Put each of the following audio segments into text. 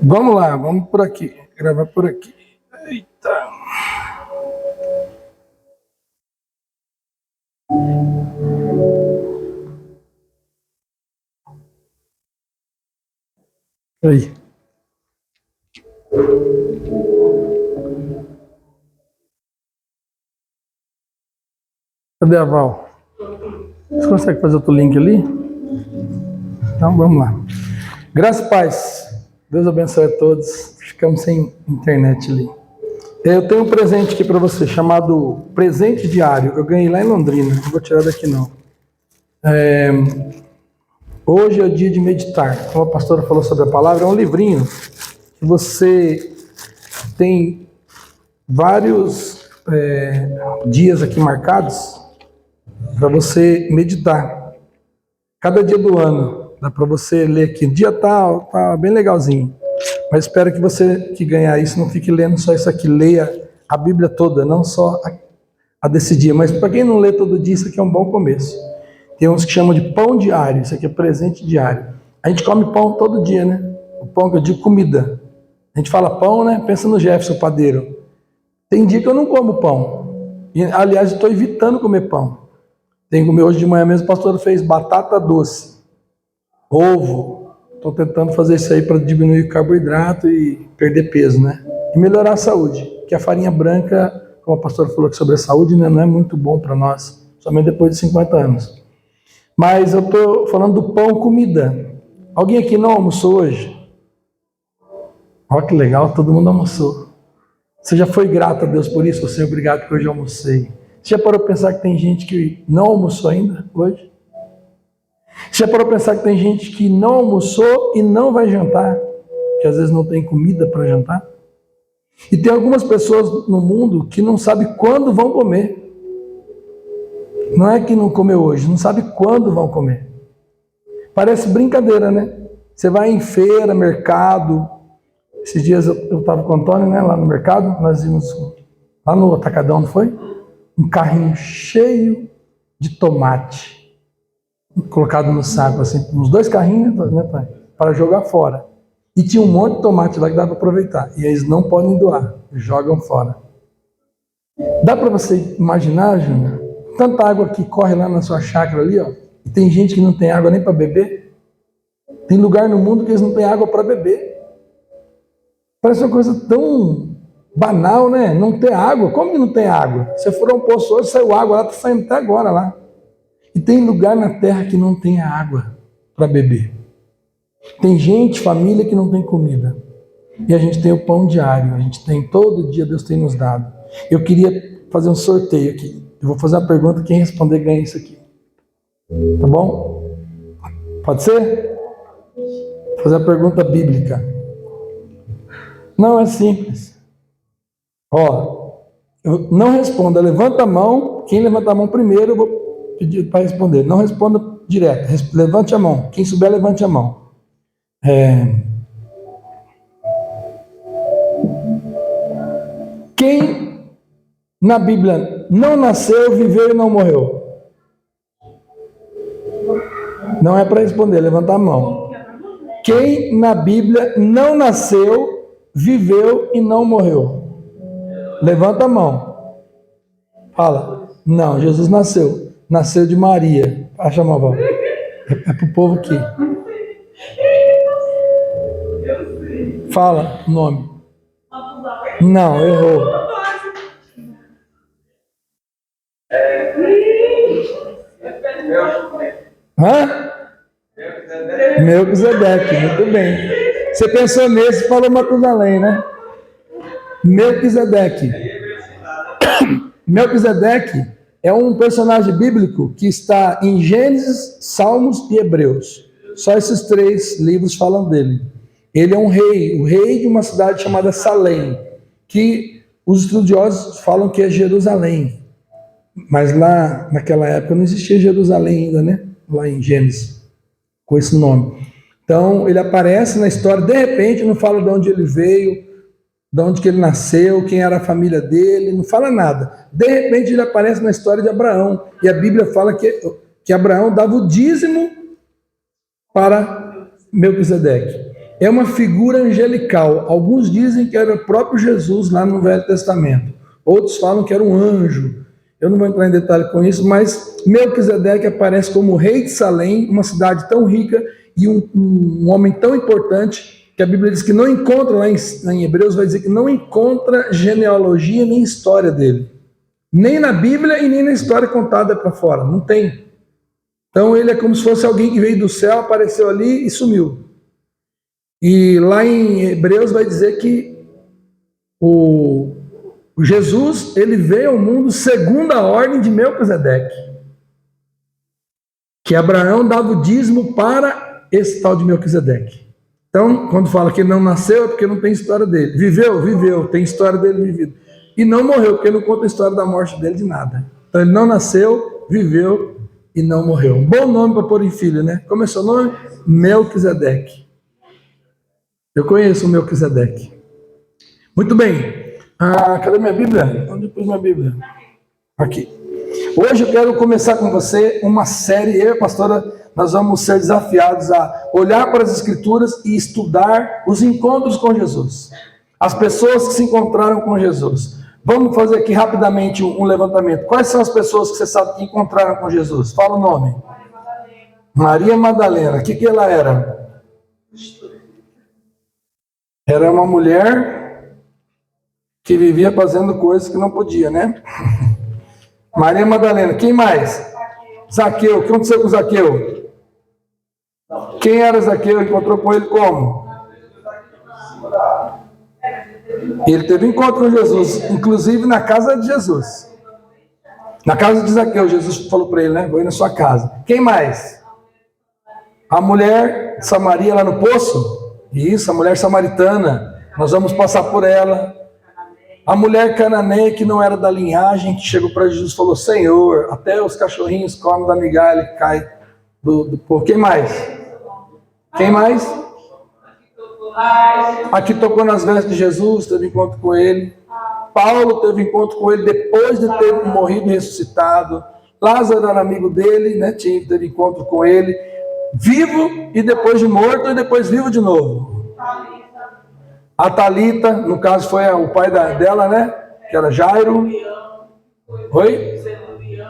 Vamos lá, vamos por aqui. Gravar por aqui. Eita. Aí. Cadê a Val? Você consegue fazer outro link ali? Então vamos lá. Graças e paz. Deus abençoe a todos. Ficamos sem internet ali. Eu tenho um presente aqui para você, chamado Presente Diário. Eu ganhei lá em Londrina. Não vou tirar daqui não. Hoje é o dia de meditar. Como a pastora falou sobre a palavra, é um livrinho que você tem vários dias aqui marcados para você meditar. Cada dia do ano. Dá para você ler aqui. Dia tal, tá bem legalzinho. Mas espero que você que ganhar isso não fique lendo só isso aqui. Leia a Bíblia toda, não só a desse dia. Mas para quem não lê todo dia, isso aqui é um bom começo. Tem uns que chamam de pão diário. Isso aqui é presente diário. A gente come pão todo dia, né? O pão que eu digo comida. A gente fala pão, né? Pensa no Jefferson padeiro. Tem dia que eu não como pão. E, aliás, eu estou evitando comer pão. Tem que comer hoje de manhã mesmo, o pastor fez batata doce, ovo. Estou tentando fazer isso aí para diminuir o carboidrato e perder peso, né? E melhorar a saúde. Que a farinha branca, como a pastora falou aqui sobre a saúde, né, não é muito bom para nós, somente depois de 50 anos. Mas eu estou falando do pão comida. Alguém aqui não almoçou hoje? Olha que legal, todo mundo almoçou. Você já foi grato a Deus por isso? Senhor, obrigado que hoje eu almocei. Você já parou para pensar que tem gente que não almoçou ainda hoje? Você já parou para pensar que tem gente que não almoçou e não vai jantar? Que às vezes não tem comida para jantar? E tem algumas pessoas no mundo que não sabem quando vão comer. Não é que não comeu hoje, não sabe quando vão comer. Parece brincadeira, né? Você vai em feira, mercado. Esses dias eu estava com o Antônio, né, lá no mercado. Nós íamos lá no Atacadão, não foi? Um carrinho cheio de tomate. Colocado no saco, assim, uns 2 carrinhos, né, pai? Para jogar fora. E tinha um monte de tomate lá que dá para aproveitar. E eles não podem doar, jogam fora. Dá para você imaginar, Júnior? Tanta água que corre lá na sua chácara ali, ó. E tem gente que não tem água nem para beber. Tem lugar no mundo que eles não têm água para beber. Parece uma coisa tão banal, né? Não ter água. Como que não tem água? Você for a um poço hoje, saiu água lá, está saindo até agora lá. E tem lugar na terra que não tem água para beber. Tem gente, família que não tem comida. E a gente tem o pão diário. A gente tem, todo dia Deus tem nos dado. Eu queria fazer um sorteio aqui. Eu vou fazer uma pergunta, quem responder ganha isso aqui. Tá bom? Pode ser? Vou fazer a pergunta bíblica. Não, é simples. Ó, não responda, levanta a mão. Quem levanta a mão primeiro, eu vou pedir para responder. Não responda direto, levante a mão. Quem souber, levante a mão. Quem na Bíblia não nasceu, viveu e não morreu? Não é para responder, levanta a mão. Quem na Bíblia não nasceu, viveu e não morreu? Levanta a mão. Fala. Não, Jesus nasceu. Nasceu de Maria. Acha uma avó. É pro povo aqui. Fala o nome. Não, errou. Hã? Melquisedeque, muito bem. Você pensou nesse e falou Matusalém, né? Melquisedeque. Melquisedeque é um personagem bíblico que está em Gênesis, Salmos e Hebreus. Só esses 3 livros falam dele. Ele é um rei, o rei de uma cidade chamada Salém, que os estudiosos falam que é Jerusalém. Mas lá, naquela época, não existia Jerusalém ainda, né? Lá em Gênesis, com esse nome. Então, ele aparece na história, de repente, não fala de onde ele veio, de onde que ele nasceu, quem era a família dele, não fala nada. De repente, ele aparece na história de Abraão. E a Bíblia fala que Abraão dava o dízimo para Melquisedeque. é uma figura angelical. Alguns dizem que era o próprio Jesus lá no Velho Testamento. Outros falam que era um anjo. Eu não vou entrar em detalhe com isso, mas Melquisedeque aparece como rei de Salém, uma cidade tão rica e um homem tão importante que a Bíblia diz que não encontra, lá em Hebreus vai dizer que não encontra genealogia nem história dele. Nem na Bíblia e nem na história contada para fora. Não tem. Então ele é como se fosse alguém que veio do céu, apareceu ali e sumiu. E lá em Hebreus vai dizer que o Jesus, ele veio ao mundo segundo a ordem de Melquisedeque. Que Abraão dava o dízimo para esse tal de Melquisedeque. Então, quando fala que ele não nasceu, é porque não tem história dele. Viveu? Viveu, tem história dele vivida. E não morreu, porque não conta a história da morte dele de nada. Então ele não nasceu, viveu e não morreu. Um bom nome para pôr em filho, né? Como é seu nome? Melquisedeque. Eu conheço o Melquisedeque. Muito bem. Cadê minha Bíblia? Onde pus minha Bíblia? Aqui. Hoje eu quero começar com você uma série. Eu e a pastora, nós vamos ser desafiados a olhar para as Escrituras e estudar os encontros com Jesus. As pessoas que se encontraram com Jesus. Vamos fazer aqui rapidamente um levantamento. Quais são as pessoas que você sabe que encontraram com Jesus? Fala o nome. Maria Madalena. O que ela era? Era uma mulher que vivia fazendo coisas que não podia, né? Maria Madalena. Quem mais? Zaqueu. O que aconteceu com Zaqueu? Quem era Zaqueu? Encontrou com ele como? Ele teve encontro com Jesus, inclusive na casa de Jesus. Na casa de Zaqueu, Jesus falou para ele, né? Vou ir na sua casa. Quem mais? A mulher de Samaria lá no poço? Isso, a mulher samaritana. Nós vamos passar por ela. A mulher cananeia que não era da linhagem, que chegou para Jesus e falou: Senhor, até os cachorrinhos comem da migalha que cai do povo. Quem mais? Quem mais? Aqui tocou nas vestes de Jesus, teve encontro com ele. Paulo teve encontro com ele depois de ter morrido e ressuscitado. Lázaro era amigo dele, né? Teve encontro com ele. Vivo e depois de morto e depois vivo de novo. A Talita, no caso foi o pai dela, né? Que era Jairo. Oi?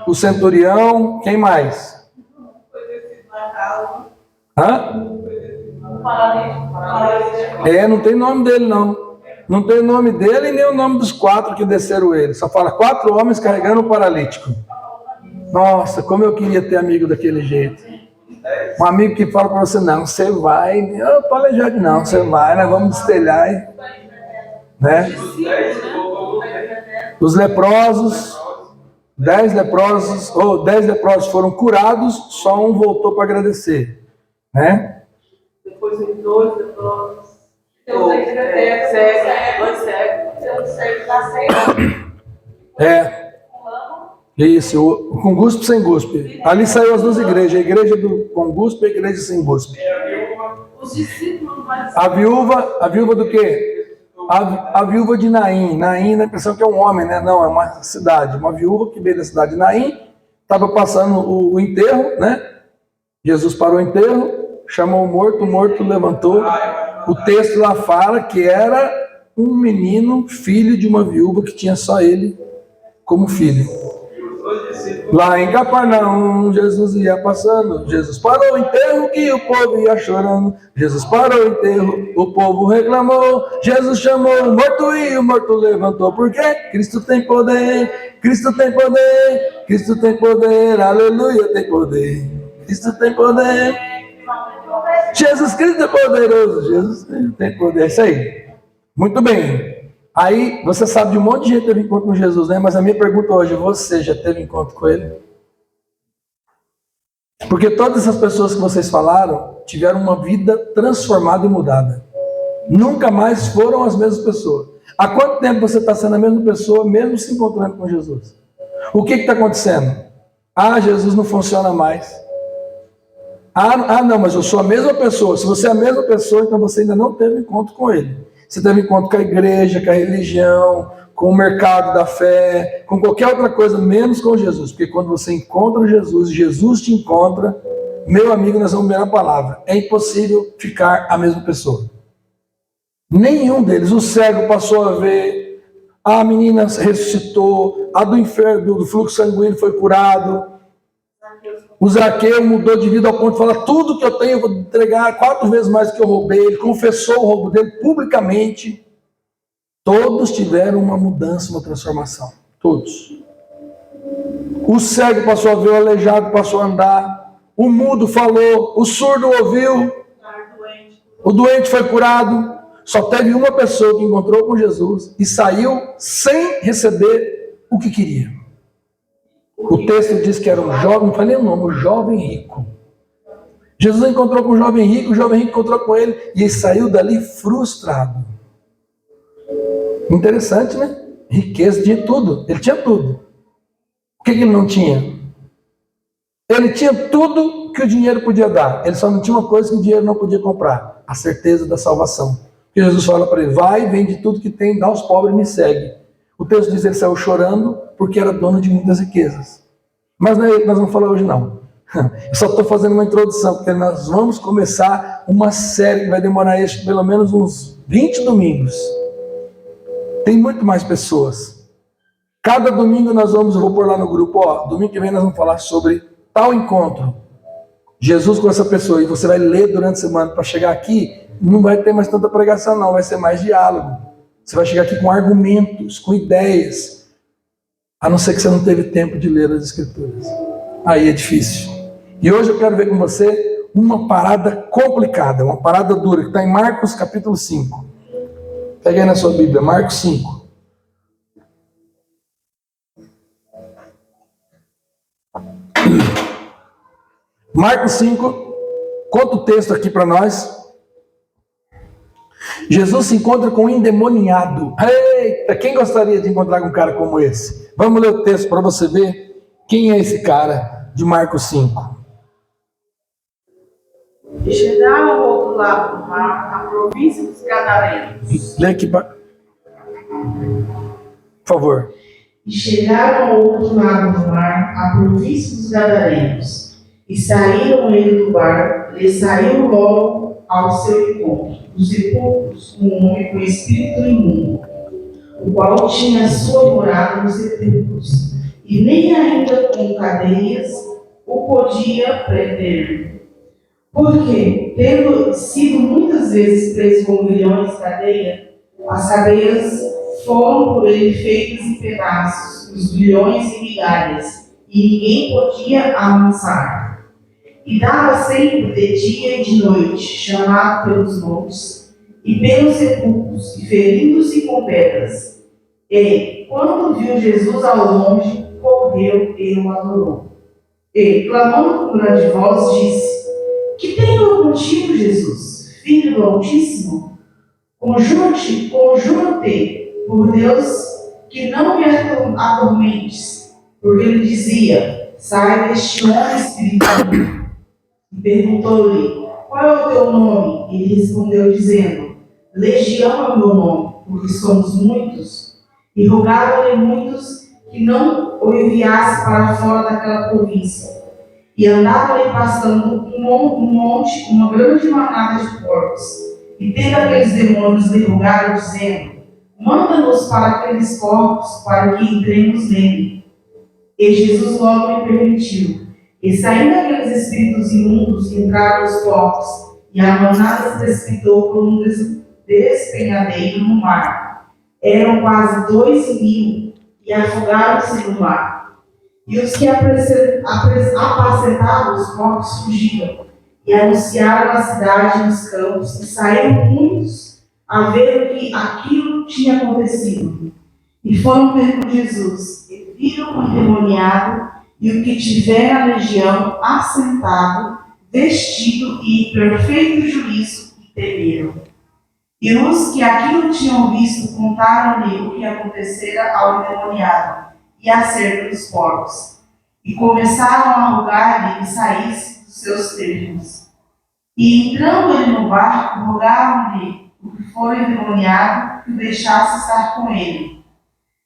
O centurião. Quem mais? Hã? Não tem nome dele não. Não tem o nome dele e nem o nome dos 4 que desceram ele. Só fala 4 homens carregando um paralítico. Nossa, como eu queria ter amigo daquele jeito. Um amigo que fala para você: não, você vai. Eu planejado não, você vai, nós vamos destelhar. Né? Os leprosos, 10 leprosos foram curados, só um voltou para agradecer. Né? Depois tem 2 leprosos. Isso, com guspe sem guspe. Ali saiu as 2 igrejas, a igreja com guspe e a igreja sem guspe. Os discípulos mais... A viúva do quê? A viúva de Naim. Naim, na impressão que é um homem, né? Não, é uma cidade. Uma viúva que veio da cidade de Naim, estava passando o enterro, né? Jesus parou o enterro, chamou o morto levantou. O texto lá fala que era um menino, filho de uma viúva que tinha só ele como filho. Lá em Cafarnaum, Jesus ia passando. Jesus parou o enterro que o povo ia chorando. Jesus parou o enterro, o povo reclamou. Jesus chamou o morto e o morto levantou. Por quê? Cristo tem poder, Cristo tem poder, Cristo tem poder, aleluia, tem poder. Cristo tem poder. Jesus Cristo é poderoso, Jesus tem poder. É isso aí. Muito bem. Aí, você sabe de um monte de gente que teve encontro com Jesus, né? Mas a minha pergunta hoje: você já teve encontro com ele? Porque todas essas pessoas que vocês falaram tiveram uma vida transformada e mudada. Nunca mais foram as mesmas pessoas. Há quanto tempo você está sendo a mesma pessoa, mesmo se encontrando com Jesus? O que está acontecendo? Jesus não funciona mais. Não, mas eu sou a mesma pessoa. Se você é a mesma pessoa, então você ainda não teve encontro com ele. Você teve encontro com a igreja, com a religião, com o mercado da fé, com qualquer outra coisa, menos com Jesus. Porque quando você encontra Jesus, Jesus te encontra, meu amigo, nós vamos ver a palavra. É impossível ficar a mesma pessoa. Nenhum deles. O cego passou a ver, a menina ressuscitou, a do inferno, do fluxo sanguíneo foi curado. O Zaqueu mudou de vida ao ponto de falar: tudo que eu tenho eu vou entregar 4 vezes mais do que eu roubei. Ele confessou o roubo dele publicamente. Todos tiveram uma mudança, uma transformação. Todos. O cego passou a ver, o aleijado passou a andar, o mudo falou, o surdo ouviu, o doente foi curado. Só teve uma pessoa que encontrou com Jesus e saiu sem receber o que queria. O texto diz que era um jovem, não falei o nome, um jovem rico. Jesus encontrou com o jovem rico encontrou com ele e ele saiu dali frustrado. Interessante, né? Riqueza, tinha tudo. Ele tinha tudo. O que ele não tinha? Ele tinha tudo que o dinheiro podia dar. Ele só não tinha uma coisa que o dinheiro não podia comprar: a certeza da salvação. Porque Jesus fala para ele: vai, vende tudo que tem, dá aos pobres e me segue. O texto diz que ele saiu chorando porque era dono de muitas riquezas. Mas não é ele que nós vamos falar hoje, não. Eu só estou fazendo uma introdução, porque nós vamos começar uma série que vai demorar pelo menos uns 20 domingos. Tem muito mais pessoas. Cada domingo eu vou pôr lá no grupo, domingo que vem nós vamos falar sobre tal encontro. Jesus com essa pessoa, e você vai ler durante a semana. Para chegar aqui, não vai ter mais tanta pregação não, vai ser mais diálogo. Você vai chegar aqui com argumentos, com ideias, a não ser que você não teve tempo de ler as Escrituras. Aí é difícil. E hoje eu quero ver com você uma parada complicada, uma parada dura, que está em Marcos capítulo 5. Pega aí na sua Bíblia, Marcos 5. Marcos 5, conta o texto aqui para nós. Jesus se encontra com um endemoniado. Eita, quem gostaria de encontrar com um cara como esse? Vamos ler o texto para você ver quem é esse cara de Marcos 5. E chegaram ao outro lado do mar, a província dos Gadarenos. Lê aqui, por favor. E chegaram ao outro lado do mar, a província dos Gadarenos. E saíram ele do bar, lhe saiu logo ao seu encontro, dos sepulcros, um homem com espírito imundo, o qual tinha sua morada nos sepulcros, e nem ainda com cadeias o podia prender. Porque, tendo sido muitas vezes preso com grilhões de cadeia, as cadeias foram por ele feitas em pedaços, os grilhões em migalhas, e ninguém podia amansar. E dava sempre de dia e de noite, chamado pelos montes e pelos sepulcros, e ferindo-se com pedras. E, quando viu Jesus ao longe, correu e o adorou. E, clamando com grande voz, disse: Que tenho eu contigo, Jesus, Filho do Altíssimo? Conjuro-te por Deus que não me atormentes. Porque ele dizia: Sai deste homem, espírito imundo. E perguntou-lhe: Qual é o teu nome? E ele respondeu, dizendo: Legião é o meu nome, porque somos muitos. E rogaram-lhe muitos que não o enviasse para fora daquela província. E andava-lhe passando um monte, uma grande manada de porcos. E tendo aqueles demônios lhe rogaram, dizendo: Manda-nos para aqueles porcos, para que entremos nele. E Jesus logo lhe permitiu. E saindo aqueles espíritos imundos, entraram os porcos, e a manada se precipitou por um despenhadeiro no mar. Eram quase 2.000, e afogaram-se no mar. E os que apacentavam os porcos fugiram, e anunciaram a cidade nos campos, e saíram muitos a ver o que aquilo tinha acontecido. E foram ter com Jesus, e viram o endemoniado e o que tiver a legião assentado, vestido e em perfeito juízo, e temeram. E os que aquilo tinham visto contaram-lhe o que acontecera ao endemoniado e acerca dos porcos. E começaram a rogar-lhe que saísse dos seus termos. E entrando ele no barco, rogaram-lhe o que fora endemoniado que o deixasse estar com ele.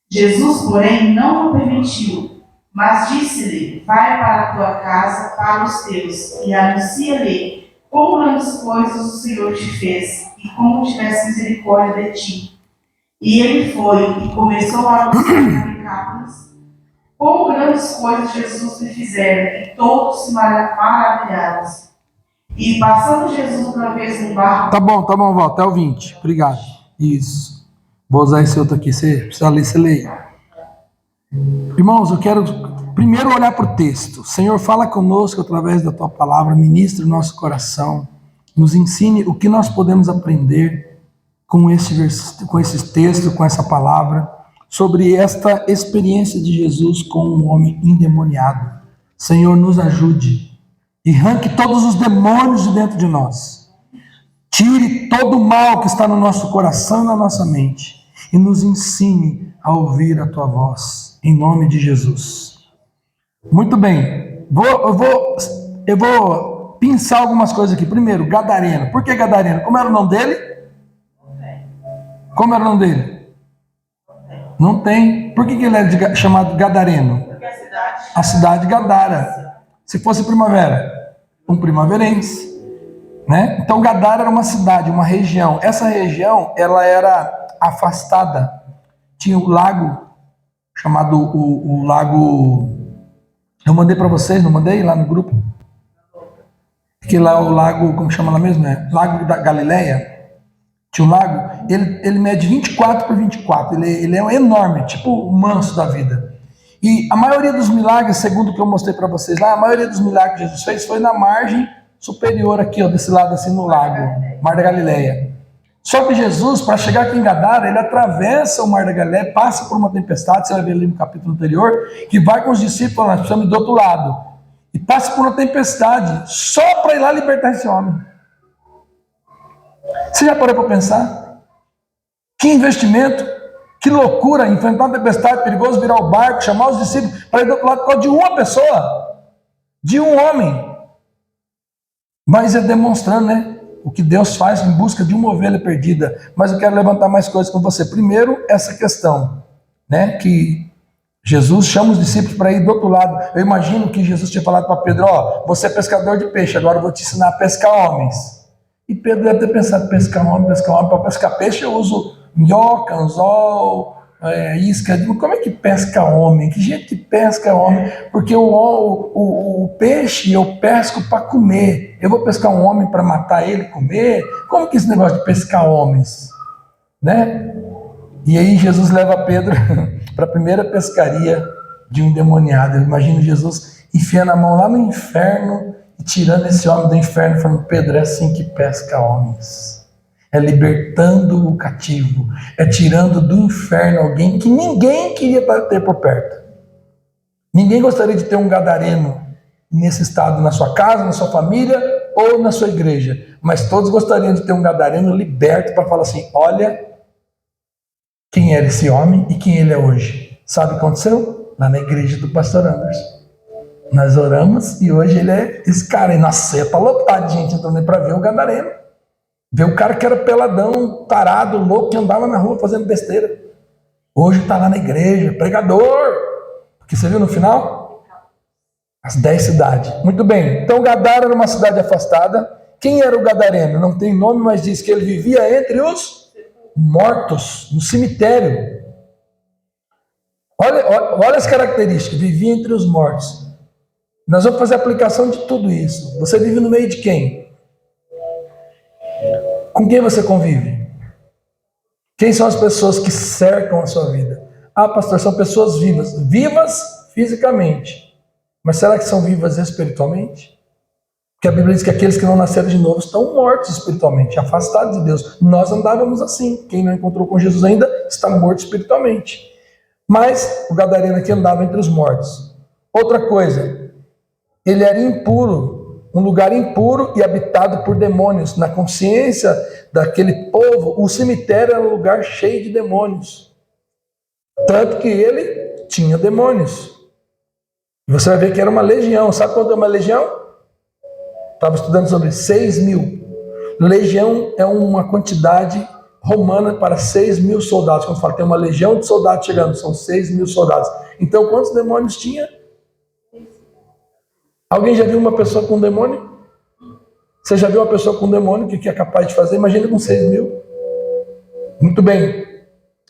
Jesus, porém, não o permitiu, mas disse-lhe: Vai para a tua casa, para os teus, e anuncia-lhe quão grandes coisas o Senhor te fez, e como tivesse misericórdia de ti. E ele foi e começou a anunciar em Decápolis quão grandes coisas Jesus lhe fizera, e todos se maravilharam. E passando Jesus outra vez no barco. Tá bom, Val, até o 20. Obrigado. Isso. Vou usar esse outro aqui. Você precisa ler, você lê. Irmãos, eu quero primeiro olhar para o texto. Senhor, fala conosco através da tua palavra, ministre o nosso coração, nos ensine o que nós podemos aprender com esse texto, com essa palavra, sobre esta experiência de Jesus com um homem endemoniado. Senhor, nos ajude e arranque todos os demônios de dentro de nós. Tire todo o mal que está no nosso coração e na nossa mente e nos ensine a ouvir a tua voz, em nome de Jesus. Muito bem, eu vou pensar algumas coisas aqui. Primeiro, Gadareno. Por que Gadareno? Como era o nome dele? Como era o nome dele? Não tem. Por que ele é chamado Gadareno? Porque a cidade. A cidade de Gadara. Se fosse primavera, um primaverense, né? Então Gadara era uma cidade, uma região. Essa região, ela era afastada. Tinha um lago chamado o lago. Eu mandei para vocês, não mandei lá no grupo? Que lá o lago, como chama lá mesmo? Lago da Galileia. Tinha um lago, ele mede 24 por 24, ele é enorme, tipo o manso da vida. E a maioria dos milagres, segundo o que eu mostrei para vocês lá, a maioria dos milagres que Jesus fez foi na margem superior aqui, ó, desse lado assim no lago, Mar da Galileia. Só que Jesus, para chegar aqui em Gadara, ele atravessa o Mar da Galileia, passa por uma tempestade, você vai ver ali no capítulo anterior, que vai com os discípulos, nós precisamos ir do outro lado. E passa por uma tempestade, só para ir lá libertar esse homem. Você já parou para pensar? Que investimento, que loucura, enfrentar uma tempestade, perigoso, virar o barco, chamar os discípulos para ir do outro lado por causa de uma pessoa, de um homem. Mas é demonstrando, né, o que Deus faz em busca de uma ovelha perdida. Mas eu quero levantar mais coisas com você. Primeiro, essa questão, né, que Jesus chama os discípulos para ir do outro lado. Eu imagino que Jesus tinha falado para Pedro, ó, você é pescador de peixe, agora eu vou te ensinar a pescar homens. E Pedro deve ter pensado, pescar homem, para pescar peixe eu uso minhoca, anzol, isca. Como é que pesca homem? Que jeito que pesca homem? Porque o peixe eu pesco para comer. Eu vou pescar um homem para matar ele e comer? Como que é esse negócio de pescar homens? Né? E aí Jesus leva Pedro para a primeira pescaria de um endemoniado. Eu imagino Jesus enfiando a mão lá no inferno e tirando esse homem do inferno, falando, Pedro, é assim que pesca homens. É libertando o cativo, é tirando do inferno alguém que ninguém queria ter por perto. Ninguém gostaria de ter um gadareno nesse estado na sua casa, na sua família ou na sua igreja, mas todos gostariam de ter um gadareno liberto para falar assim, olha quem era esse homem e quem ele é hoje. Sabe o que aconteceu? Lá na igreja do pastor Anderson. Nós oramos e hoje ele é esse cara. E na ceia tá lotado de gente entrando aí para ver o gadareno. Ver o cara que era peladão, tarado, louco, que andava na rua fazendo besteira. Hoje está lá na igreja, pregador. Porque você viu no final? As 10 cidades. Muito bem. Então Gadara era uma cidade afastada. Quem era o gadareno? Não tem nome, mas diz que ele vivia entre os mortos, no cemitério. Olha as características. Vivia entre os mortos. Nós vamos fazer a aplicação de tudo isso. Você vive no meio de quem? Com quem você convive? Quem são as pessoas que cercam a sua vida? Ah, pastor, são pessoas vivas. Vivas fisicamente. Mas será que são vivas espiritualmente? Porque a Bíblia diz que aqueles que não nasceram de novo estão mortos espiritualmente, afastados de Deus. Nós andávamos assim. Quem não encontrou com Jesus ainda está morto espiritualmente. Mas o gadareno aqui andava entre os mortos. Outra coisa, ele era impuro, um lugar impuro e habitado por demônios. Na consciência daquele povo, o cemitério era um lugar cheio de demônios. Tanto que ele tinha demônios. E você vai ver que era uma legião. Sabe quanto é uma legião? Estava estudando sobre 6.000. Legião é uma quantidade romana para 6.000 soldados. Quando fala tem uma legião de soldados chegando, são 6.000 soldados. Então quantos demônios tinha? Alguém já viu uma pessoa com um demônio? Você já viu uma pessoa com um demônio que é capaz de fazer? Imagina com 6.000. Muito bem.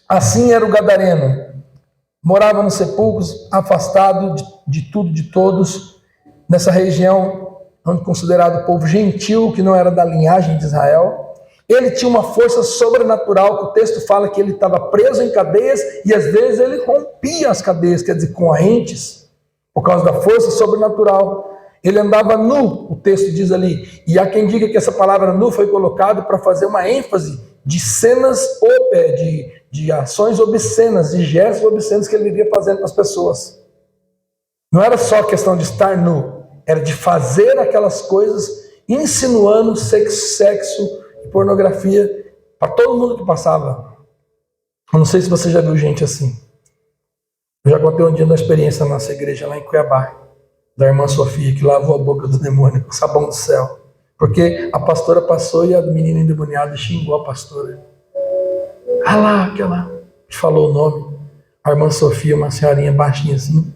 Assim era o gadareno. Morava nos sepulcros, afastado de tudo, de todos, nessa região considerado povo gentil, que não era da linhagem de Israel. Ele tinha uma força sobrenatural, que o texto fala que ele estava preso em cadeias e às vezes ele rompia as cadeias, quer dizer, correntes, por causa da força sobrenatural. Ele andava nu, o texto diz ali, e há quem diga que essa palavra nu foi colocada para fazer uma ênfase de cenas, de ações obscenas, de gestos obscenos que ele vivia fazendo com as pessoas. Não era só questão de estar nu, era de fazer aquelas coisas, insinuando sexo e pornografia para todo mundo que passava. Eu não sei se você já viu gente assim. Eu já contei um dia uma experiência na nossa igreja lá em Cuiabá, da irmã Sofia, que lavou a boca do demônio com sabão do céu. Porque a pastora passou e a menina endemoniada xingou a pastora. Ah lá, aquela que falou o nome. A irmã Sofia, uma senhorinha baixinha assim,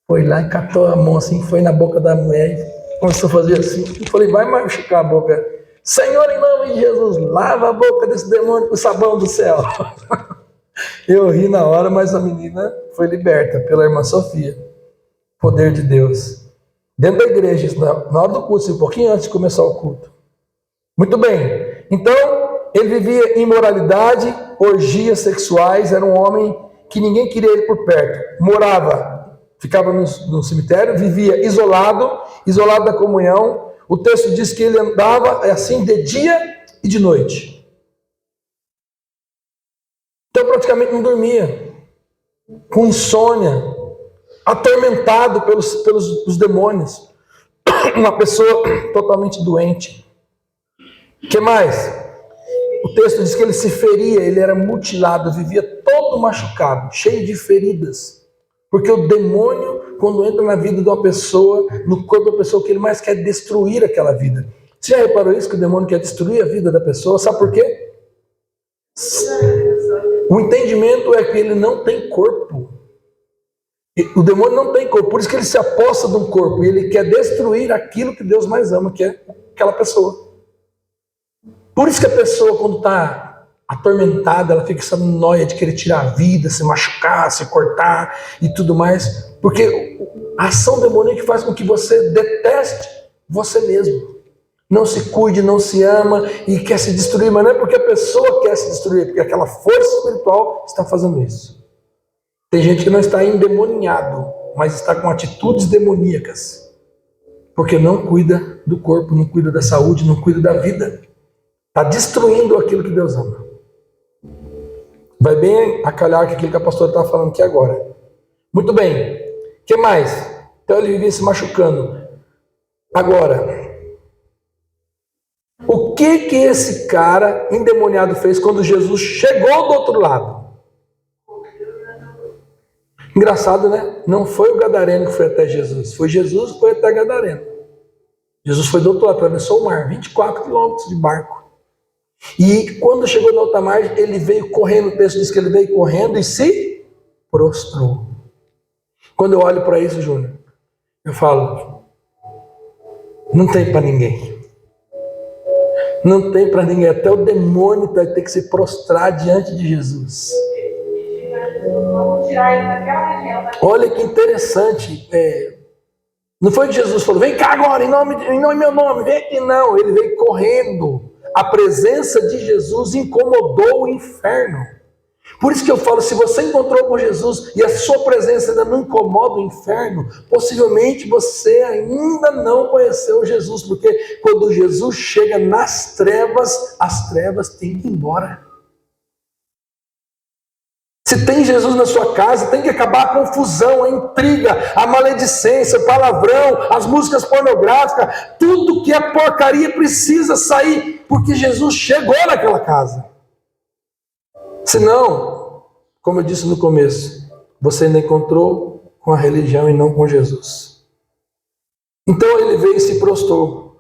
foi lá e catou a mão assim, foi na boca da mulher e começou a fazer assim. Eu falei, vai machucar a boca. Senhor, em nome de Jesus, lava a boca desse demônio com o sabão do céu. Eu ri na hora, mas a menina foi liberta pela irmã Sofia. Poder de Deus. Dentro da igreja, na hora do culto, um pouquinho antes de começar o culto. Muito bem. Então, ele vivia imoralidade, orgias sexuais, era um homem que ninguém queria ele por perto. Morava, ficava no cemitério, vivia isolado da comunhão. O texto diz que ele andava assim de dia e de noite. Então, praticamente não dormia. Com insônia. Atormentado pelos demônios. Uma pessoa totalmente doente. O que mais? O texto diz que ele se feria, ele era mutilado, vivia todo machucado, cheio de feridas. Porque o demônio, quando entra na vida de uma pessoa, no corpo da pessoa, o que ele mais quer é destruir aquela vida. Você já reparou isso, que o demônio quer destruir a vida da pessoa? Sabe por quê? O entendimento é que ele não tem corpo. O demônio não tem corpo, por isso que ele se aposta de um corpo e ele quer destruir aquilo que Deus mais ama, que é aquela pessoa. Por isso que a pessoa, quando está atormentada, ela fica essa noia de querer tirar a vida, se machucar, se cortar e tudo mais, porque a ação demoníaca faz com que você deteste você mesmo. Não se cuide, não se ama e quer se destruir, mas não é porque a pessoa quer se destruir, é porque aquela força espiritual está fazendo isso. Tem gente que não está endemoniado, mas está com atitudes demoníacas. Porque não cuida do corpo, não cuida da saúde, não cuida da vida. Está destruindo aquilo que Deus ama. Vai bem a calhar com aquilo que a pastora está falando aqui agora. Muito bem. O que mais? Então ele vivia se machucando. Agora, o que esse cara endemoniado fez quando Jesus chegou do outro lado? Engraçado, né? Não foi o gadareno que foi até Jesus, foi Jesus que foi até Gadareno. Jesus foi do outro lado, atravessou o mar, 24 quilômetros de barco. E quando chegou na outra margem, ele veio correndo, o texto diz que ele veio correndo e se prostrou. Quando eu olho para isso, Júnior, eu falo, não tem para ninguém. Não tem para ninguém, até o demônio vai ter que se prostrar diante de Jesus. Olha que interessante. Não foi que Jesus falou, vem cá agora, em nome meu nome, vem aqui. Não, ele veio correndo. A presença de Jesus incomodou o inferno. Por isso que eu falo, se você encontrou com Jesus e a sua presença ainda não incomoda o inferno, possivelmente você ainda não conheceu Jesus, porque quando Jesus chega nas trevas, as trevas têm que ir embora. Se tem Jesus na sua casa, tem que acabar a confusão, a intriga, a maledicência, o palavrão, as músicas pornográficas, tudo que é porcaria precisa sair, porque Jesus chegou naquela casa. Senão, como eu disse no começo, você ainda encontrou com a religião e não com Jesus. Então ele veio e se prostrou.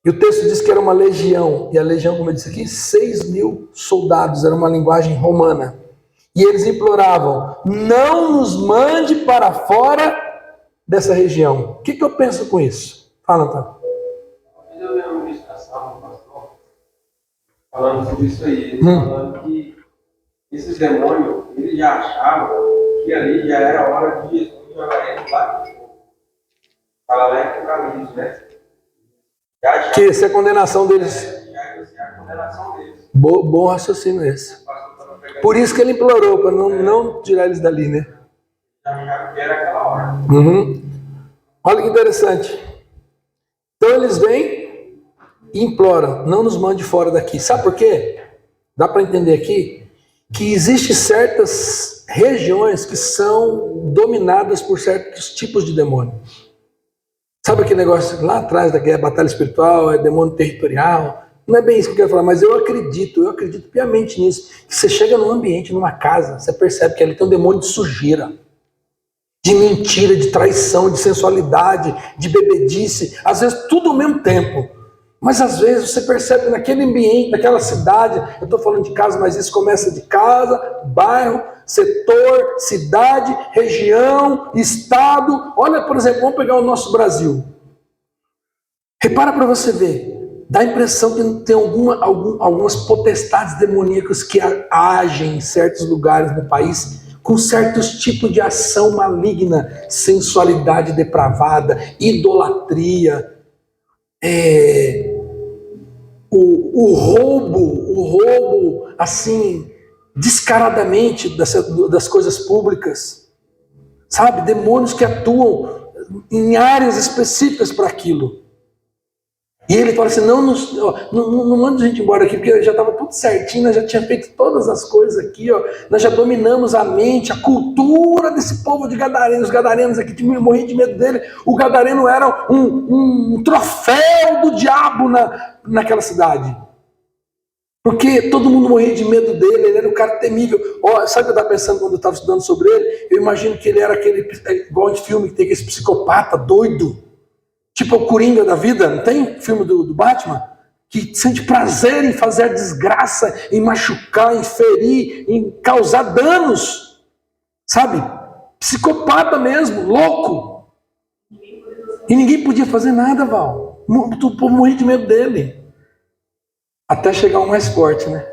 E o texto diz que era uma legião, e a legião, como eu disse aqui, 6.000 soldados, era uma linguagem romana. E eles imploravam, não nos mande para fora dessa região. O que eu penso com isso? Fala, Antônio. falando sobre isso aí, ele falando que esses demônios, eles já achavam que ali já era a hora de Jesus jogar eles lá de fogo. Fala lá em Apocalipse, né? Que essa é a condenação deles. Já ia ser a condenação deles. Bom raciocínio esse. Por isso que ele implorou, para não tirar eles dali, né? Já acharam que era aquela hora. Olha que interessante. Então eles vêm e imploram, não nos mande fora daqui. Sabe por quê? Dá para entender aqui que existem certas regiões que são dominadas por certos tipos de demônio. Sabe aquele negócio lá atrás da guerra, batalha espiritual, é demônio territorial? Não é bem isso que eu quero falar, mas eu acredito piamente nisso. Que você chega num ambiente, numa casa, você percebe que ali tem um demônio de sujeira, de mentira, de traição, de sensualidade, de bebedice, às vezes tudo ao mesmo tempo. Mas às vezes você percebe naquele ambiente, naquela cidade, eu estou falando de casa, mas isso começa de casa, bairro, setor, cidade, região, estado. Olha, por exemplo, vamos pegar o nosso Brasil. Repara para você ver. Dá a impressão que tem algumas potestades demoníacas que agem em certos lugares no país com certos tipos de ação maligna, sensualidade depravada, idolatria, o roubo, assim, descaradamente das coisas públicas, sabe? Demônios que atuam em áreas específicas para aquilo. E ele fala assim, não manda a gente embora aqui, porque já estava tudo certinho, nós já tínhamos feito todas as coisas aqui, ó, nós já dominamos a mente, a cultura desse povo de Gadarenos. Os Gadarenos aqui, eu morri de medo dele. O Gadareno era um troféu do diabo naquela cidade. Porque todo mundo morria de medo dele, ele era um cara temível. Sabe o que eu estava pensando quando eu estava estudando sobre ele? Eu imagino que ele era aquele, igual de filme, que tem aquele psicopata doido, tipo o Coringa da vida, não tem? Filme do Batman? Que sente prazer em fazer desgraça, em machucar, em ferir, em causar danos. Sabe? Psicopata mesmo, louco. E ninguém podia fazer nada, Val. O povo morria de medo dele. Até chegar o mais forte, né?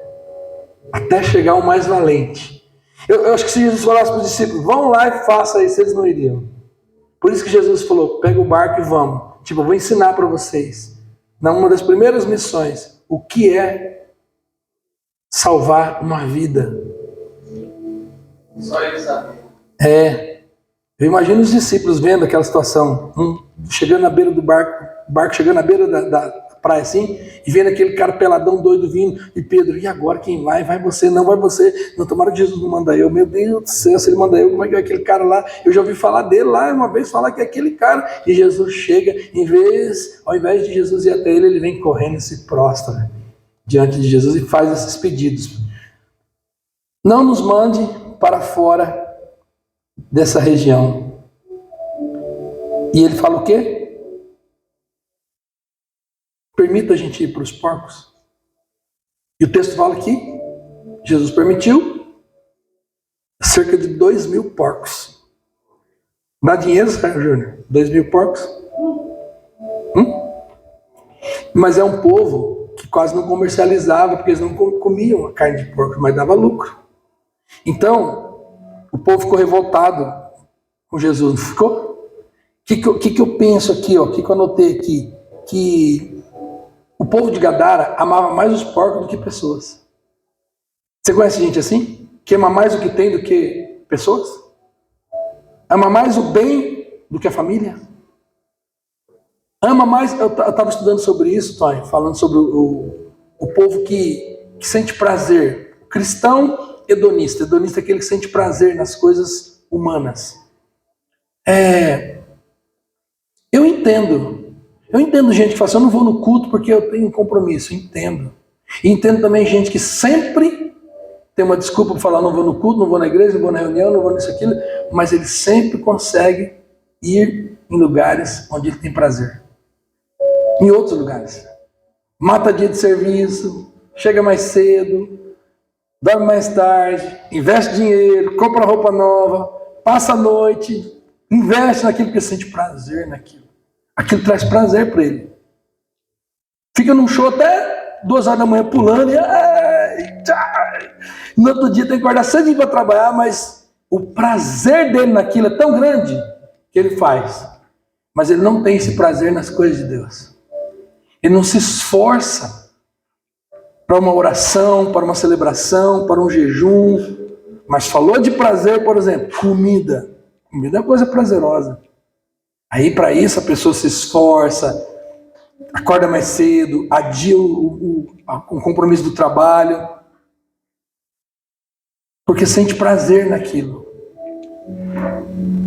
Até chegar o mais valente. Eu acho que se Jesus falasse para os discípulos, vão lá e façam isso, eles não iriam. Por isso que Jesus falou, pega o barco e vamos. Tipo, eu vou ensinar para vocês, numa das primeiras missões, o que é salvar uma vida. Só ele sabe. Eu imagino os discípulos vendo aquela situação, chegando na beira do barco chegando na beira da praia assim, e vendo aquele cara peladão doido vindo, e Pedro, e agora quem vai? Vai você? Não vai você? Não, tomara que Jesus não manda eu. Meu Deus do céu, se ele manda eu, como é que é aquele cara lá? Eu já ouvi falar dele lá, uma vez falar que é aquele cara, e Jesus chega, ao invés de Jesus ir até ele vem correndo e se prostra diante de Jesus e faz esses pedidos. Não nos mande para fora dessa região. E ele fala o quê? Permita a gente ir para os porcos. E o texto fala que Jesus permitiu cerca de 2.000 porcos. Dá dinheiro, Júnior? 2.000 porcos? Mas é um povo que quase não comercializava, porque eles não comiam a carne de porco, mas dava lucro. Então, o povo ficou revoltado com Jesus, não ficou? O que eu penso aqui, ó? O que eu anotei aqui? Que o povo de Gadara amava mais os porcos do que pessoas. Você conhece gente assim? Que ama mais o que tem do que pessoas? Ama mais o bem do que a família? Ama mais... Eu estava estudando sobre isso, Tony, falando sobre o povo que sente prazer. O cristão hedonista. Hedonista é aquele que sente prazer nas coisas humanas. Eu entendo gente que fala assim, eu não vou no culto porque eu tenho um compromisso. Entendo. E entendo também gente que sempre tem uma desculpa para falar, não vou no culto, não vou na igreja, não vou na reunião, não vou nisso, aquilo, mas ele sempre consegue ir em lugares onde ele tem prazer. Em outros lugares. Mata dia de serviço, chega mais cedo, dorme mais tarde, investe dinheiro, compra roupa nova, passa a noite, investe naquilo que sente prazer naquilo. Aquilo traz prazer para ele. Fica num show até 2 horas da manhã pulando, e no outro dia tem que acordar cedinho para trabalhar, mas o prazer dele naquilo é tão grande que ele faz. Mas ele não tem esse prazer nas coisas de Deus. Ele não se esforça para uma oração, para uma celebração, para um jejum. Mas falou de prazer, por exemplo, comida. Comida é uma coisa prazerosa. Aí para isso a pessoa se esforça, acorda mais cedo, adia o compromisso do trabalho, porque sente prazer naquilo.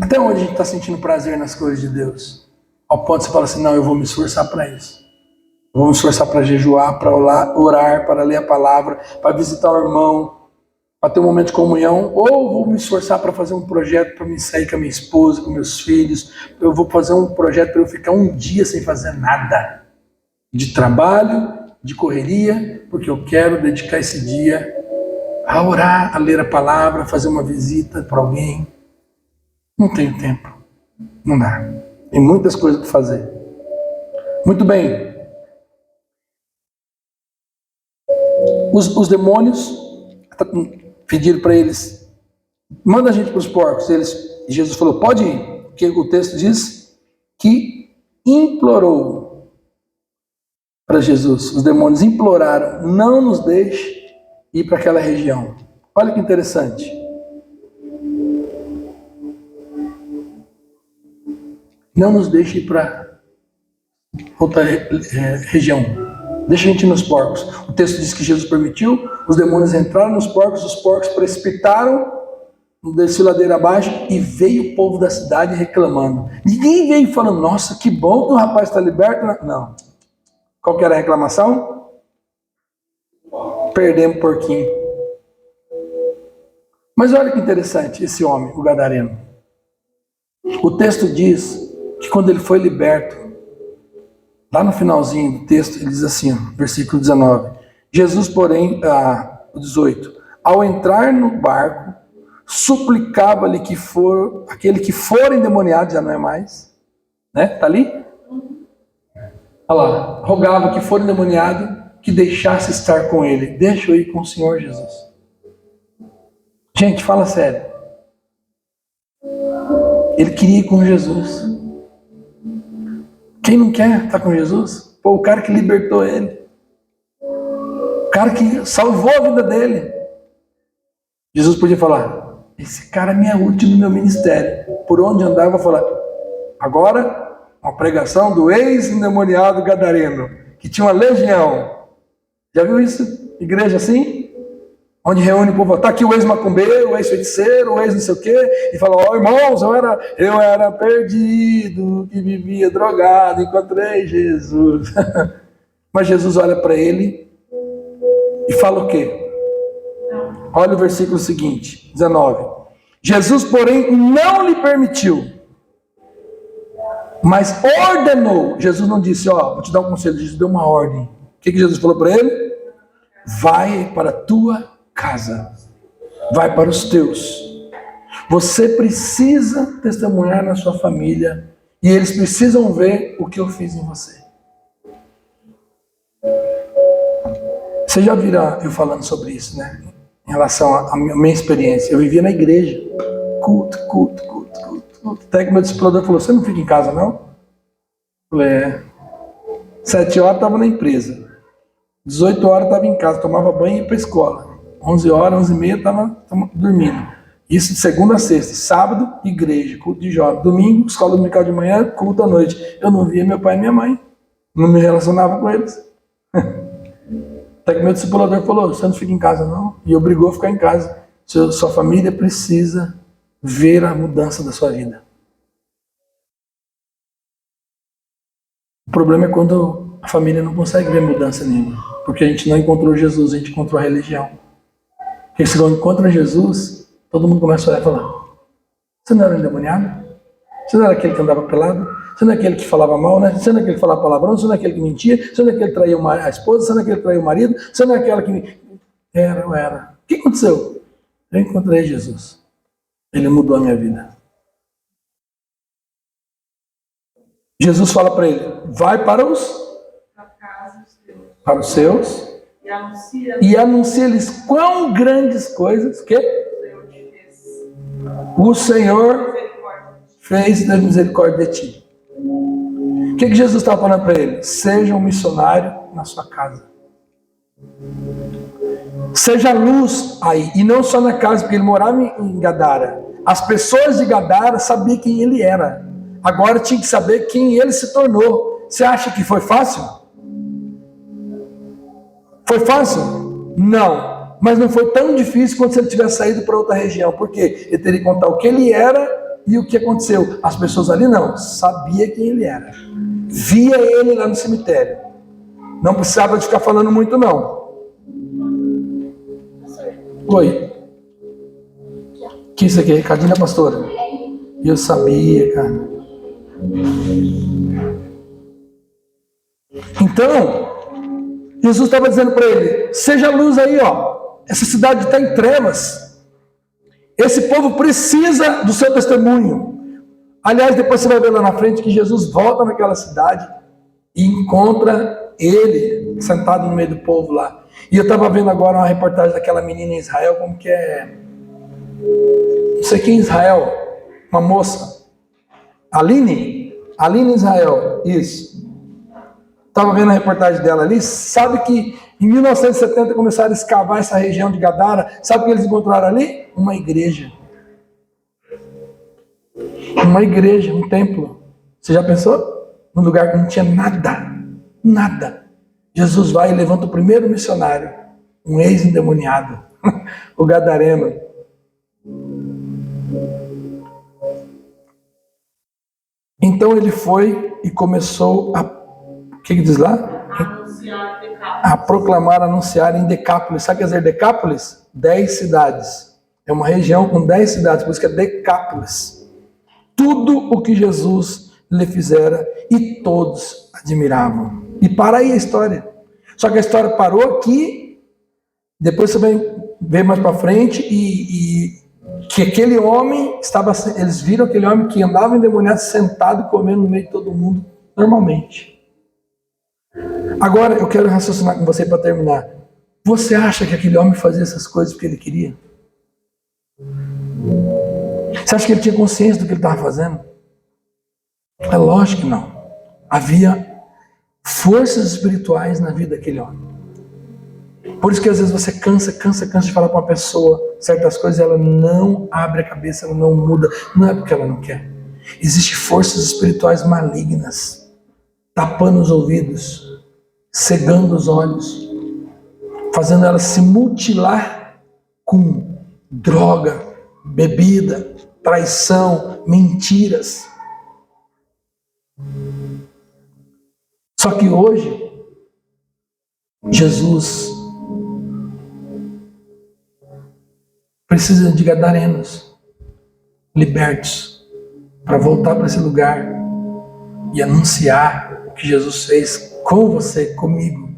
Até onde a gente está sentindo prazer nas coisas de Deus? Ao ponto de você falar assim, não, eu vou me esforçar para isso. Eu vou me esforçar para jejuar, para orar, para ler a palavra, para visitar o irmão, para ter um momento de comunhão, ou vou me esforçar para fazer um projeto para me sair com a minha esposa, com meus filhos. Eu vou fazer um projeto para eu ficar um dia sem fazer nada. De trabalho, de correria, porque eu quero dedicar esse dia a orar, a ler a palavra, a fazer uma visita para alguém. Não tenho tempo. Não dá. Tem muitas coisas para fazer. Muito bem. Os demônios pediram para eles, manda a gente para os porcos. Jesus falou, pode ir. Porque o texto diz que implorou para Jesus. Os demônios imploraram, não nos deixe ir para aquela região. Olha que interessante. Não nos deixe ir para outra região. Deixa a gente ir nos porcos. O texto diz que Jesus permitiu, os demônios entraram nos porcos, os porcos precipitaram, desfiladeira abaixo, e veio o povo da cidade reclamando. Ninguém veio falando, nossa, que bom que o rapaz está liberto. Não. Qual que era a reclamação? Perdemos o porquinho. Mas olha que interessante esse homem, o gadareno. O texto diz que quando ele foi liberto, lá no finalzinho do texto, ele diz assim, versículo 19, Jesus, porém, 18, ao entrar no barco, suplicava-lhe que aquele que for endemoniado, já não é mais, né? Tá ali? Olha lá, rogava que for endemoniado, que deixasse estar com ele. Deixa eu ir com o Senhor Jesus. Gente, fala sério. Ele queria ir com Jesus. Quem não quer estar com Jesus? Pô, o cara que libertou ele. O cara que salvou a vida dele. Jesus podia falar, esse cara me é útil no meu ministério. Por onde andar, eu vou falar. Agora, uma pregação do ex-endemoniado gadareno, que tinha uma legião. Já viu isso? Igreja assim? Onde reúne o povo, tá aqui o ex-macumbeiro, o ex-feiticeiro, o ex-não sei o quê, e fala, ó irmãos, eu era perdido, que vivia drogado, encontrei Jesus. Mas Jesus olha para ele e fala o quê? Olha o versículo seguinte, 19. Jesus, porém, não lhe permitiu, mas ordenou. Jesus não disse, ó, vou te dar um conselho, Jesus deu uma ordem. O que Jesus falou para ele? Vai para a tua casa, vai para os teus. Você precisa testemunhar na sua família e eles precisam ver o que eu fiz em você. Você já viu eu falando sobre isso, né? Em relação à minha experiência. Eu vivia na igreja, culto. Até que meu discipulador falou, você não fica em casa não? Eu falei, 7 horas estava na empresa, 18 horas estava em casa, tomava banho e ia para a escola. 11 horas, 11h30 estava dormindo. Isso de segunda a sexta. Sábado, igreja, culto de jovem. Domingo, escola dominical de manhã, culto à noite. Eu não via meu pai e minha mãe. Não me relacionava com eles. Até que meu discipulador falou, você não fica em casa não. E obrigou a ficar em casa. Sua família precisa ver a mudança da sua vida. O problema é quando a família não consegue ver mudança nenhuma. Porque a gente não encontrou Jesus, a gente encontrou a religião. Porque se não encontra Jesus, todo mundo começa a olhar e falar, você não era endemoniado? Você não era aquele que andava pelado? Você não é aquele que falava mal, né? Você não é aquele que falava palavrão? Você não é aquele que mentia? Você não é aquele que traiu a esposa? Você não é aquele que traiu o marido? Você não é aquela que... Era. O que aconteceu? Eu encontrei Jesus. Ele mudou a minha vida. Jesus fala para ele, vai para os para os seus e anuncia e anuncia-lhes quão grandes coisas que o Senhor te fez. o Senhor Misericórdia. fez da misericórdia de ti. O que Jesus estava falando para ele? Seja um missionário na sua casa. Seja luz aí. E não só na casa, porque ele morava em Gadara. As pessoas de Gadara sabiam quem ele era. Agora tinha que saber quem ele se tornou. Você acha que foi fácil? Foi fácil? Não. Mas não foi tão difícil quanto se ele tivesse saído para outra região. Por quê? Ele teria que contar o que ele era e o que aconteceu. As pessoas ali não. Sabia quem ele era. Via ele lá no cemitério. Não precisava de ficar falando muito, não. Oi. Que isso aqui é recadinho da pastora? Eu sabia, cara. Então, Jesus estava dizendo para ele, seja luz aí, ó. Essa cidade está em trevas. Esse povo precisa do seu testemunho. Aliás, depois você vai ver lá na frente que Jesus volta naquela cidade e encontra ele sentado no meio do povo lá. E eu estava vendo agora uma reportagem daquela menina em Israel, como que é... Não sei quem em Israel, uma moça. Aline em Israel, isso. Estava vendo a reportagem dela ali, sabe que em 1970 começaram a escavar essa região de Gadara, sabe o que eles encontraram ali? Uma igreja. Uma igreja, um templo. Você já pensou? Num lugar que não tinha nada, nada. Jesus vai e levanta o primeiro missionário, um ex-endemoniado, o gadareno. Então ele foi e começou a, o que diz lá? Anunciar Decápolis. A proclamar, anunciar em Decápolis. Sabe o que quer dizer Decápolis? 10 cidades. É uma região com 10 cidades, por isso que é Decápolis. Tudo o que Jesus lhe fizera e todos admiravam. E para aí a história. Só que a história parou aqui, depois você vai ver mais para frente e que aquele homem estava, eles viram aquele homem que andava endemoniado sentado comendo no meio de todo mundo normalmente. Agora eu quero raciocinar com você para terminar. Você acha que aquele homem fazia essas coisas porque ele queria? Você acha que ele tinha consciência do que ele estava fazendo? É lógico que não. Havia forças espirituais na vida daquele homem. Por isso que às vezes você cansa de falar para uma pessoa certas coisas, ela não abre a cabeça, ela não muda. Não é porque ela não quer. Existem forças espirituais malignas, tapando os ouvidos, cegando os olhos, fazendo ela se mutilar com droga, bebida, traição, mentiras. Só que hoje, Jesus precisa de gadarenos libertos para voltar para esse lugar e anunciar o que Jesus fez com você, comigo.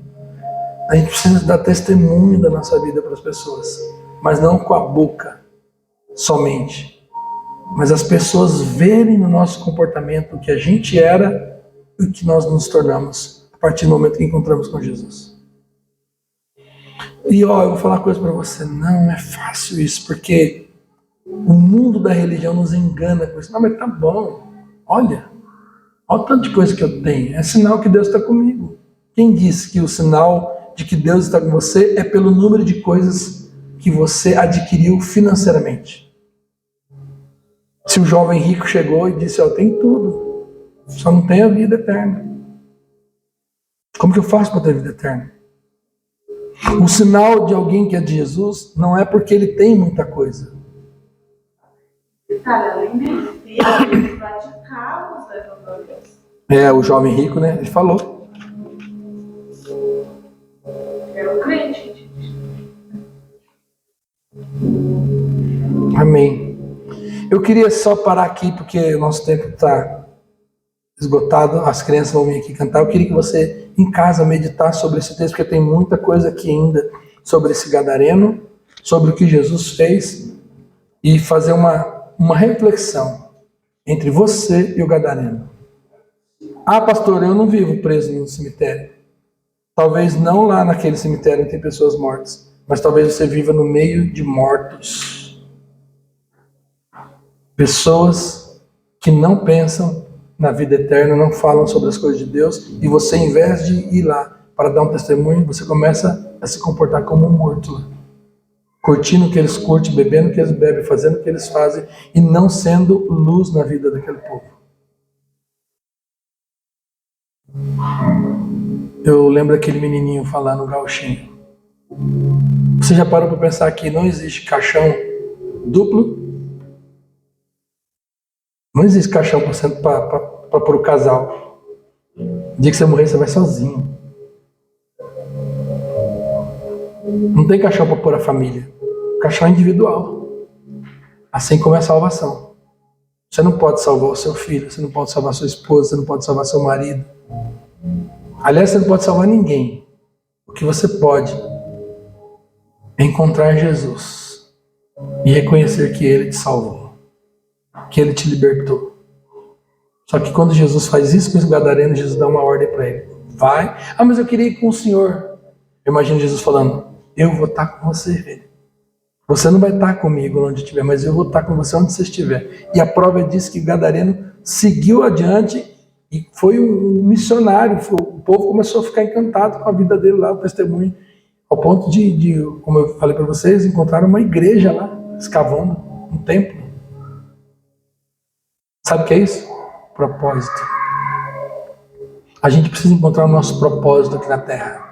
A gente precisa dar testemunho da nossa vida para as pessoas, mas não com a boca somente, mas as pessoas verem no nosso comportamento o que a gente era e o que nós nos tornamos a partir do momento que encontramos com Jesus. E ó, eu vou falar uma coisa para você, não é fácil isso, porque o mundo da religião nos engana com isso. Não, mas tá bom, olha o tanto de coisa que eu tenho, é sinal que Deus está comigo. Quem disse que o sinal de que Deus está com você é pelo número de coisas que você adquiriu financeiramente? Se o jovem rico chegou e disse, ó, tem tudo, só não tem a vida eterna. Como que eu faço para ter vida eterna? O sinal de alguém que é de Jesus não é porque ele tem muita coisa. Cara, além de praticar os evangelhos. É, o jovem rico, né? Ele falou. Era um crente. Amém. Eu queria só parar aqui porque o nosso tempo está esgotado, as crianças vão vir aqui cantar. Eu queria que você, em casa, meditasse sobre esse texto, porque tem muita coisa aqui ainda sobre esse gadareno, sobre o que Jesus fez, e fazer uma reflexão entre você e o gadareno. Ah, pastor, eu não vivo preso no cemitério. Talvez não lá naquele cemitério onde tem pessoas mortas, mas talvez você viva no meio de mortos. Pessoas que não pensam na vida eterna, não falam sobre as coisas de Deus, e você, em vez de ir lá para dar um testemunho, você começa a se comportar como um morto lá. Curtindo o que eles curtem, bebendo o que eles bebem, fazendo o que eles fazem, e não sendo luz na vida daquele povo. Eu lembro aquele menininho falando gauchinho. Você já parou para pensar que não existe caixão duplo? Não existe caixão para pôr o casal. No dia que você morrer, você vai sozinho. Não tem caixão para pôr a família. Caixão é individual. Assim como é a salvação. Você não pode salvar o seu filho, você não pode salvar sua esposa, você não pode salvar seu marido. Aliás, você não pode salvar ninguém. O que você pode é encontrar Jesus e reconhecer que Ele te salvou, que Ele te libertou. Só que quando Jesus faz isso com os gadarenos, Jesus dá uma ordem para ele. Vai. Ah, mas eu queria ir com o Senhor. Eu imagino Jesus falando, eu vou estar com você, velho. Você não vai estar comigo onde estiver, mas eu vou estar com você onde você estiver. E a prova diz que o gadareno seguiu adiante e foi um missionário. O povo começou a ficar encantado com a vida dele lá, o testemunho. Ao ponto de como eu falei para vocês, encontraram uma igreja lá, escavando um templo. Sabe o que é isso? Propósito. A gente precisa encontrar o nosso propósito aqui na Terra.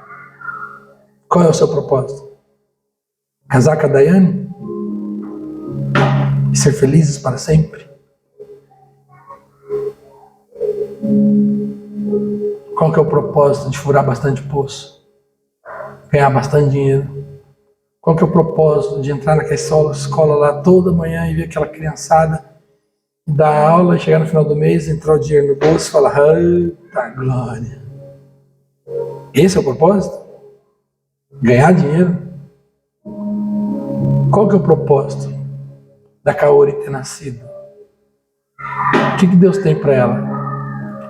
Qual é o seu propósito? Casar com a Daiane? E ser felizes para sempre? Qual que é o propósito de furar bastante poço? Ganhar bastante dinheiro? Qual que é o propósito de entrar naquela escola lá toda manhã e ver aquela criançada, dar aula e chegar no final do mês, entrar o dinheiro no bolso e falar, eita glória. Esse é o propósito? Ganhar dinheiro? Qual que é o propósito da Kaori ter nascido? O que Deus tem para ela?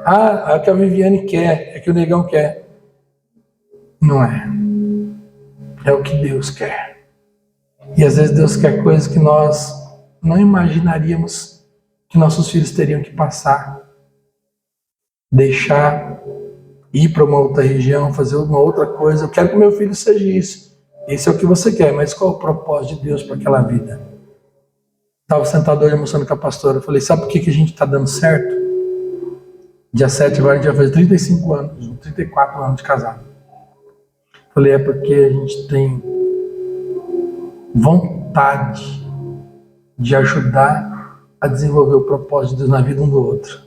Ah, é o que a Viviane quer, é o que o Negão quer. Não é. É o que Deus quer. E às vezes Deus quer coisas que nós não imaginaríamos que nossos filhos teriam que passar. Deixar, ir para uma outra região, fazer uma outra coisa. Eu quero que meu filho seja isso. Esse é o que você quer, mas qual é o propósito de Deus para aquela vida? Estava sentado hoje almoçando com a pastora. Eu falei, sabe por que a gente está dando certo? Dia 7 agora a gente vai fazer 35 anos, 34 anos de casado. Falei, é porque a gente tem vontade de ajudar a desenvolver o propósito de Deus na vida um do outro.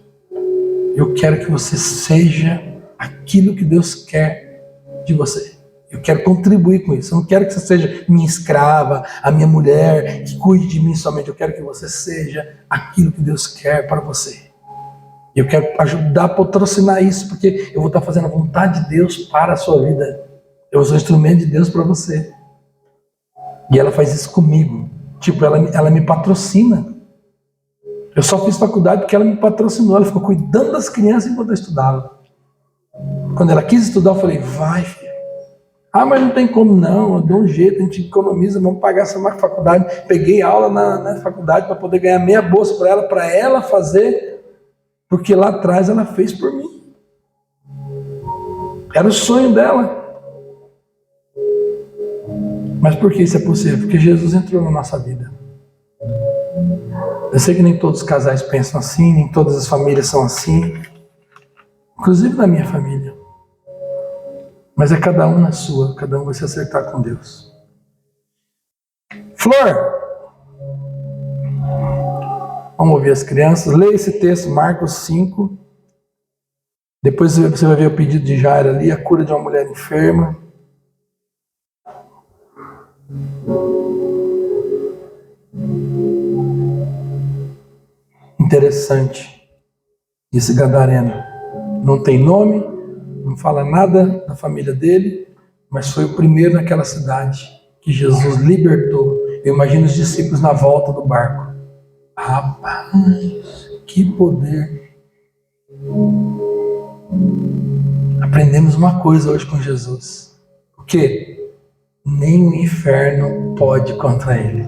Eu quero que você seja aquilo que Deus quer de você. Eu quero contribuir com isso. Eu não quero que você seja minha escrava, a minha mulher, que cuide de mim somente. Eu quero que você seja aquilo que Deus quer para você. Eu quero ajudar a patrocinar isso, porque eu vou estar fazendo a vontade de Deus para a sua vida. Eu sou instrumento de Deus para você. E ela faz isso comigo. Tipo, ela me patrocina. Eu só fiz faculdade porque ela me patrocinou. Ela ficou cuidando das crianças enquanto eu estudava. Quando ela quis estudar, eu falei, vai, filho. Ah, mas não tem como não, eu dou um jeito, a gente economiza, vamos pagar essa faculdade. Peguei aula na faculdade para poder ganhar meia bolsa para ela fazer, porque lá atrás ela fez por mim. Era o sonho dela. Mas por que isso é possível? Porque Jesus entrou na nossa vida. Eu sei que nem todos os casais pensam assim, nem todas as famílias são assim, inclusive na minha família. Mas é cada um na sua, cada um vai se acertar com Deus. Flor! Vamos ouvir as crianças. Leia esse texto, Marcos 5. Depois você vai ver o pedido de Jairo ali, a cura de uma mulher enferma. Interessante. Esse gadareno não tem nome, não fala nada da família dele, mas foi o primeiro naquela cidade que Jesus libertou. Eu imagino os discípulos na volta do barco. Rapaz, que poder! aprendemos uma coisa hoje com Jesus. O quê? Nem o inferno pode contra ele.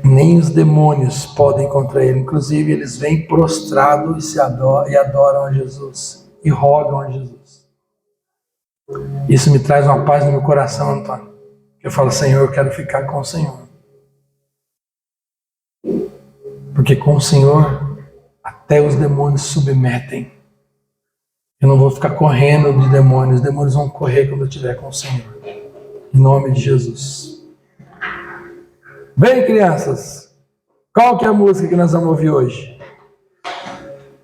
Nem os demônios podem contra ele. Inclusive, eles vêm prostrados e adoram a Jesus. E rogam a Jesus. Isso me traz uma paz no meu coração, Antônio. Eu falo, Senhor, eu quero ficar com o Senhor. Porque com o Senhor, até os demônios se submetem. Eu não vou ficar correndo de demônios. Os demônios vão correr quando eu estiver com o Senhor. Em nome de Jesus. Vem, crianças. Qual que é a música que nós vamos ouvir hoje?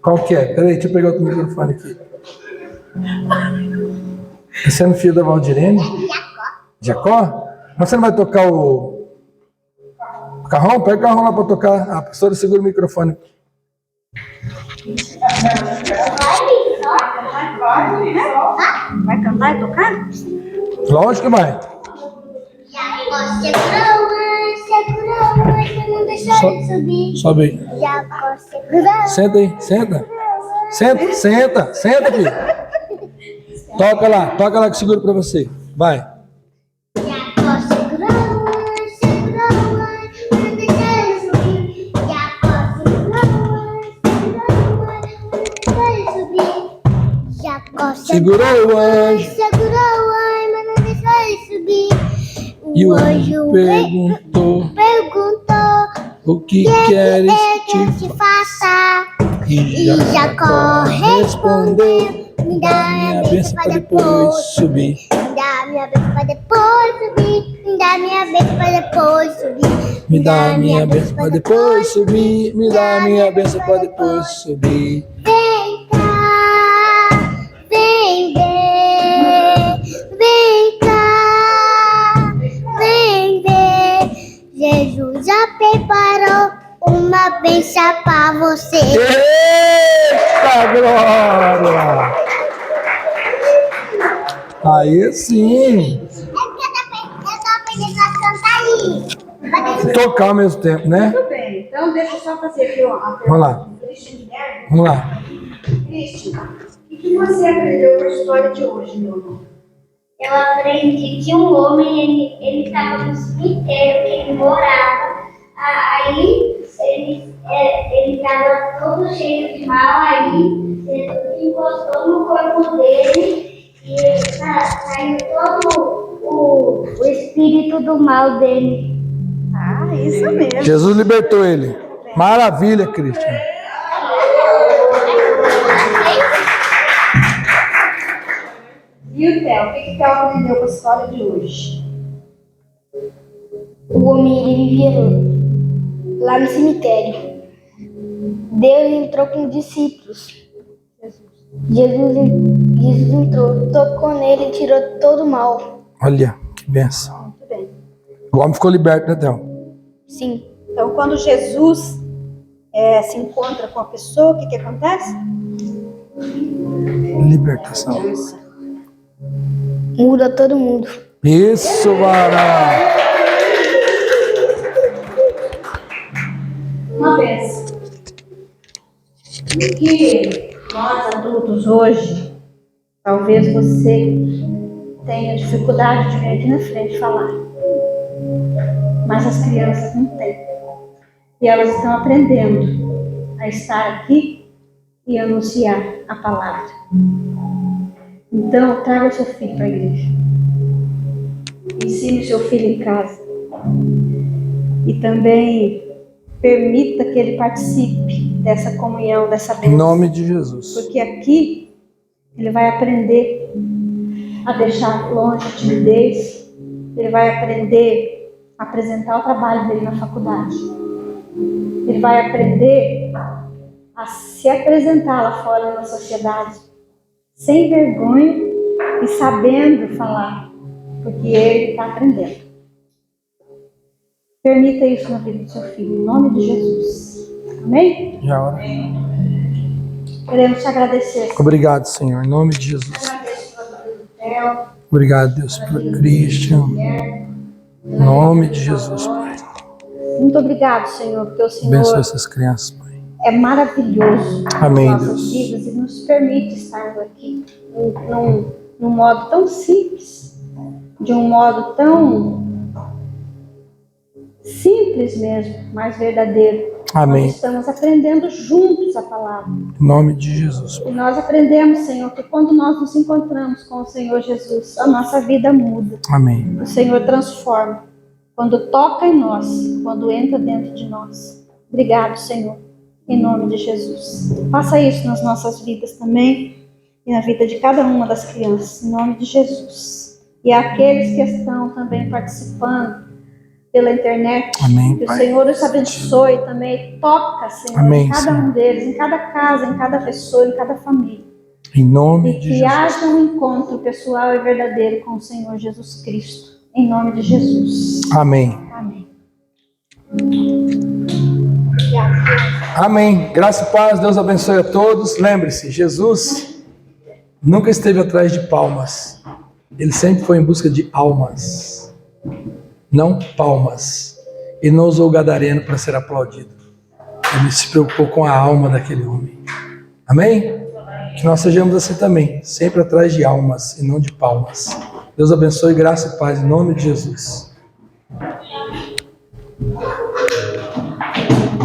Qual que é? Peraí, deixa eu pegar outro microfone aqui. Você é no filho da Valdirene? Jacó? Mas você não vai tocar o carrão? Pega o carrão lá para tocar. A pastora segura o microfone. Vai cantar e tocar? Lógico que vai. Não deixa ele subir. Sobe aí. Jacó segurou. Senta aí, senta. Senta, filho. Toca lá que segura para você. Vai. Jacó segurou, não deixa ele subir. Jacó segurou, não deixa ele subir. Jacó Segurou o anjo. segurou o anjo, mas não deixou ele subir. E o anjo perguntou: o que queres que eu te faça? E Jacó respondeu: me dá minha bênção para depois subir. Me dá minha bênção para depois subir. Me dá minha bênção para depois subir. Me dá minha bênção para depois subir. Me dá minha bênção para depois subir. Vem cá, vem ver, vem cá, vem ver. Jesus já preparou uma bênção para você. Eita glória! Aí sim! Eu tô aprendendo a cantar ali. Tocar ao mesmo tempo, né? Tudo bem, então deixa eu só fazer aqui uma pergunta. Vamos lá. Christian Guilherme. Vamos lá. Christian, o que você aprendeu com a história de hoje, meu irmão? Eu aprendi que um homem, ele estava no cemitério que ele morava. Aí ele estava todo cheio de mal, aí Jesus encostou no corpo dele e saiu todo o espírito do mal dele. Ah, isso mesmo. Jesus libertou ele. Maravilha, Cristian. E o Theo, o que o Theo aprendeu com a história de hoje? O homem ele vivia lá no cemitério. Deus entrou com os discípulos. Jesus entrou, tocou nele e tirou todo o mal. Olha, que benção. Muito bem. O homem ficou liberto, né, Theo? Sim. Então, quando Jesus se encontra com a pessoa, o que acontece? Libertação. Muda todo mundo. Isso, varão. Uma vez. O que nós adultos hoje, talvez você tenha dificuldade de vir aqui na frente falar. Mas as crianças não têm. E elas estão aprendendo a estar aqui e anunciar a palavra. Então, traga o seu filho para a igreja. Ensine o seu filho em casa. E também permita que ele participe dessa comunhão, dessa Em bênção. nome de Jesus. Porque aqui ele vai aprender a deixar longe a timidez. Ele vai aprender a apresentar o trabalho dele na faculdade. Ele vai aprender a se apresentar lá fora na sociedade, sem vergonha e sabendo falar, porque ele está aprendendo. Permita isso na vida do seu filho, em nome de Jesus. Amém? Já hora. Queremos te agradecer. Obrigado, Senhor. Em nome de Jesus. Agradeço pela vida do Theo, Obrigado, Deus, por Cristian. Em nome de Jesus, Pai. muito obrigado, Senhor, porque o Senhor Abençoe essas crianças, Pai. é maravilhoso Amém, nas nossas Deus. vidas e nos permite estar aqui num modo tão simples, de um modo tão simples mesmo, mas verdadeiro. Amém. Nós estamos aprendendo juntos a palavra. Em nome de Jesus. E nós aprendemos, Senhor, que quando nós nos encontramos com o Senhor Jesus, a nossa vida muda. Amém. O Senhor transforma. Quando toca em nós, quando entra dentro de nós. Obrigado, Senhor. Em nome de Jesus. Faça isso nas nossas vidas também. E na vida de cada uma das crianças. Em nome de Jesus. E aqueles que estão também participando pela internet. Amém, Que o Pai. Senhor os abençoe também. Toca, Senhor, Amém, em cada Senhor. um deles, em cada casa, em cada pessoa, em cada família. Em nome E de que Jesus. haja um encontro pessoal e verdadeiro com o Senhor Jesus Cristo. Em nome de Jesus. Amém. Amém. Obrigada. Amém. Graça e paz. Deus abençoe a todos. Lembre-se, Jesus nunca esteve atrás de palmas. Ele sempre foi em busca de almas. Não palmas. Ele não usou o gadareno para ser aplaudido. Ele se preocupou com a alma daquele homem. Amém? Que nós sejamos assim também, sempre atrás de almas e não de palmas. Deus abençoe, graça e paz em nome de Jesus.